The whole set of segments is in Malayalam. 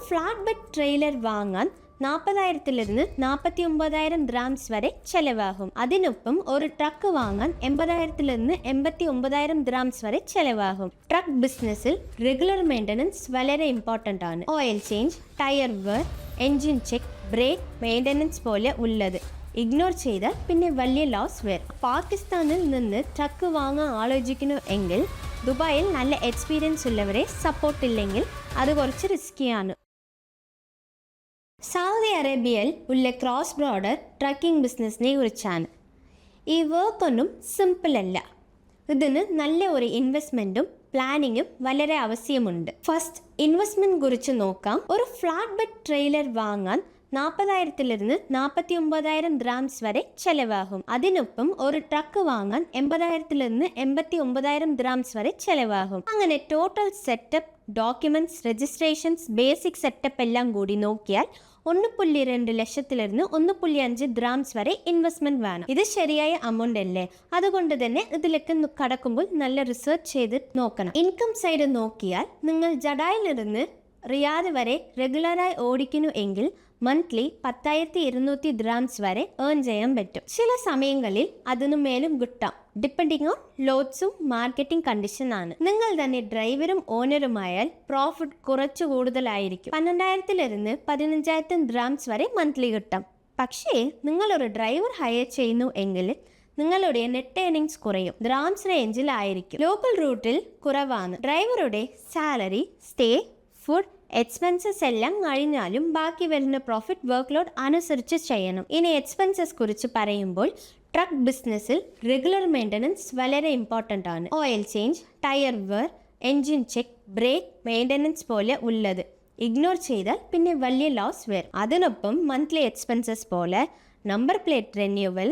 ഫ്ലാറ്റ് ബെഡ് ട്രെയിലർ വാങ്ങാൻ 40,000 49,000 dirhams വരെ ചെലവാകും. അതിനൊപ്പം ഒരു ട്രക്ക് വാങ്ങാൻ 80,000 89,000 dirhams വരെ ചെലവാകും. ട്രക്ക് ബിസിനസ്സിൽ റെഗുലർ മെയിൻ്റനൻസ് വളരെ ഇമ്പോർട്ടൻ്റ് ആണ്. Oil change, tyre wear, engine check, brake maintenance പോലെ ഉള്ളത് ഇഗ്നോർ ചെയ്താൽ പിന്നെ വലിയ ലോസ് വരും. പാകിസ്ഥാനിൽ നിന്ന് ട്രക്ക് വാങ്ങാൻ ആലോചിക്കുന്നു എങ്കിൽ ദുബായിൽ നല്ല എക്സ്പീരിയൻസ് ഉള്ളവരെ സപ്പോർട്ട് ഇല്ലെങ്കിൽ അത് കുറച്ച് റിസ്കിയാണ്. സൗദി അറേബ്യയിൽ ഉള്ള ക്രോസ് ബോർഡർ ട്രക്കിംഗ് ബിസിനസ്സിനെ കുറിച്ചാണ്. ഈ വർക്കൊന്നും സിമ്പിൾ അല്ല. ഇതിന് നല്ല ഒരു ഇൻവെസ്റ്റ്മെൻറ്റും പ്ലാനിങ്ങും വളരെ ആവശ്യമുണ്ട്. ഫസ്റ്റ് ഇൻവെസ്റ്റ്മെൻറ്റ് കുറിച്ച് നോക്കാം. ഒരു ഫ്ലാറ്റ് ബെഡ് ട്രെയിലർ വാങ്ങാൻ 40,000 49,000 dirhams വരെ ചെലവാകും. അതിനൊപ്പം ഒരു ട്രക്ക് വാങ്ങാൻ 80,000 89,000 dirhams വരെ ചെലവാകും. അങ്ങനെ total setup, documents, registrations, basic setup എല്ലാം കൂടി നോക്കിയാൽ 1.2 ലക്ഷത്തിലിരുന്ന് 1.5 dirhams വരെ ഇൻവെസ്റ്റ്മെന്റ് വേണം. ഇത് ശരിയായ എമൗണ്ട് അല്ലേ? അതുകൊണ്ട് തന്നെ ഇതിലേക്ക് കടക്കുമ്പോൾ നല്ല റിസർച്ച് ചെയ്ത് നോക്കണം. ഇൻകം സൈഡ് നോക്കിയാൽ നിങ്ങൾ ജഡായിലിരുന്ന് റിയാദ് വരെ റെഗുലറായി ഓടിക്കുന്നു എങ്കിൽ മന്ത്ലി 10,200 dirhams വരെ ഏൺ ചെയ്യാൻ പറ്റും. ചില സമയങ്ങളിൽ അതിനു മേലും കിട്ടാം. ഡിപ്പെൻഡിങ് ഓൺ ലോഡ്സും മാർക്കറ്റിംഗ് കണ്ടീഷൻ ആണ്. നിങ്ങൾ തന്നെ ഡ്രൈവറും ഓണറുമായാൽ പ്രോഫിറ്റ് കുറച്ചു കൂടുതലായിരിക്കും. 12,000 15,000 dirhams വരെ മന്ത്ലി കിട്ടാം. പക്ഷേ നിങ്ങളൊരു ഡ്രൈവർ ഹയർ ചെയ്യുന്നു എങ്കിൽ നിങ്ങളുടെ നെറ്റ് ഏർണിങ്സ് കുറയും. dirhams റേഞ്ചിലായിരിക്കും. ലോക്കൽ റൂട്ടിൽ കുറവാണ്. ഡ്രൈവറുടെ സാലറി, സ്റ്റേ, ഫുഡ് എക്സ്പെൻസസ് എല്ലാം കഴിഞ്ഞാലും ബാക്കി വരുന്ന പ്രോഫിറ്റ് വർക്ക് ലോഡ് അനുസരിച്ച് ചെയ്യണം. ഇനി എക്സ്പെൻസസ് കുറിച്ച് പറയുമ്പോൾ ട്രക്ക് ബിസിനസ്സിൽ റെഗുലർ മെയിൻ്റനൻസ് വളരെ ഇമ്പോർട്ടൻ്റ് ആണ്. Oil change, tyre wear, engine check, brake maintenance പോലെ ഉള്ളത് ഇഗ്നോർ ചെയ്താൽ പിന്നെ വലിയ ലോസ് വരും. അതിനൊപ്പം മന്ത്ലി എക്സ്പെൻസസ് പോലെ number plate renewal,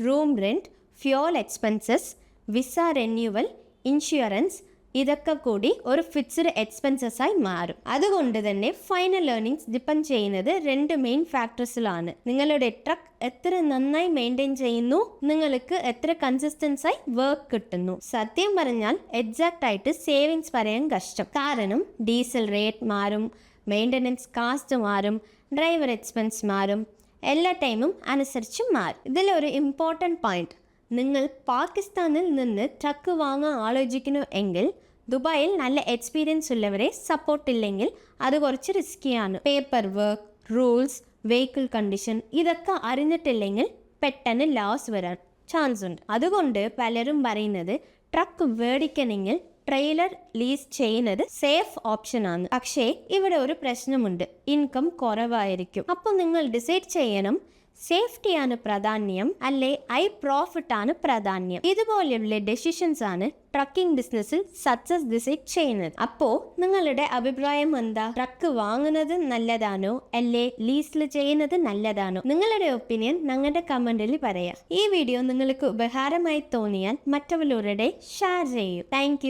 room rent, fuel expenses, visa renewal, insurance ഇതൊക്കെ കൂടി ഒരു ഫിക്സ്ഡ് എക്സ്പെൻസസ് ആയി മാറും. അതുകൊണ്ട് തന്നെ ഫൈനൽ ഏർണിങ്സ് ഡിപ്പെൻഡ് ചെയ്യുന്നത് 2 മെയിൻ ഫാക്ടേഴ്സിലാണ്. നിങ്ങളുടെ ട്രക്ക് എത്ര നന്നായി മെയിൻറ്റെയിൻ ചെയ്യുന്നു, നിങ്ങൾക്ക് എത്ര കൺസിസ്റ്റൻസ് ആയി വർക്ക് കിട്ടുന്നു. സത്യം പറഞ്ഞാൽ എക്സാക്റ്റ് ആയിട്ട് സേവിങ്സ് പറയാൻ കഷ്ടം. കാരണം ഡീസൽ റേറ്റ് മാറും, മെയിൻ്റനൻസ് കാസ്റ്റ് മാറും, ഡ്രൈവർ എക്സ്പെൻസ് മാറും, എല്ലാ ടൈമും അനുസരിച്ച് മാറും. ഇതിലൊരു ഇമ്പോർട്ടൻറ്റ് പോയിന്റ്, നിങ്ങൾ പാകിസ്ഥാനിൽ നിന്ന് ട്രക്ക് വാങ്ങാൻ ആലോചിക്കുന്നു എങ്കിൽ ദുബായിൽ നല്ല എക്സ്പീരിയൻസ് ഉള്ളവരെ സപ്പോർട്ട് ഇല്ലെങ്കിൽ അത് കുറച്ച് റിസ്കിയാണ്. Paper work, rules, vehicle condition ഇതൊക്കെ അറിഞ്ഞിട്ടില്ലെങ്കിൽ പെട്ടെന്ന് ലോസ് വരാൻ ചാൻസ് ഉണ്ട്. അതുകൊണ്ട് പലരും പറയുന്നത് ട്രക്ക് മേടിക്കണമെങ്കിൽ ട്രെയിലർ ലീസ് ചെയ്യുന്നത് സേഫ് ഓപ്ഷനാണ്. പക്ഷേ ഇവിടെ ഒരു പ്രശ്നമുണ്ട്, ഇൻകം കുറവായിരിക്കും. അപ്പോൾ നിങ്ങൾ ഡിസൈഡ് ചെയ്യണം, സേഫ്റ്റിയാണ് പ്രാധാന്യം അല്ലെ പ്രോഫിറ്റ് ആണ് പ്രാധാന്യം. ഇതുപോലെയുള്ള ഡെസിഷൻസ് ആണ് ട്രക്കിംഗ് ബിസിനസ്സിൽ സക്സസ് ഡിസൈഡ് ചെയ്യുന്നത്. അപ്പോൾ നിങ്ങളുടെ അഭിപ്രായം എന്താ? ട്രക്ക് വാങ്ങുന്നത് നല്ലതാണോ അല്ലെ ലീസിൽ ചെയ്യുന്നത് നല്ലതാണോ? നിങ്ങളുടെ ഒപ്പീനിയൻ ഞങ്ങളുടെ കമന്റിൽ പറയാം. ഈ വീഡിയോ നിങ്ങൾക്ക് ഉപകാരമായി തോന്നിയാൽ മറ്റുള്ളവരുടെ ഷെയർ ചെയ്യൂ. താങ്ക്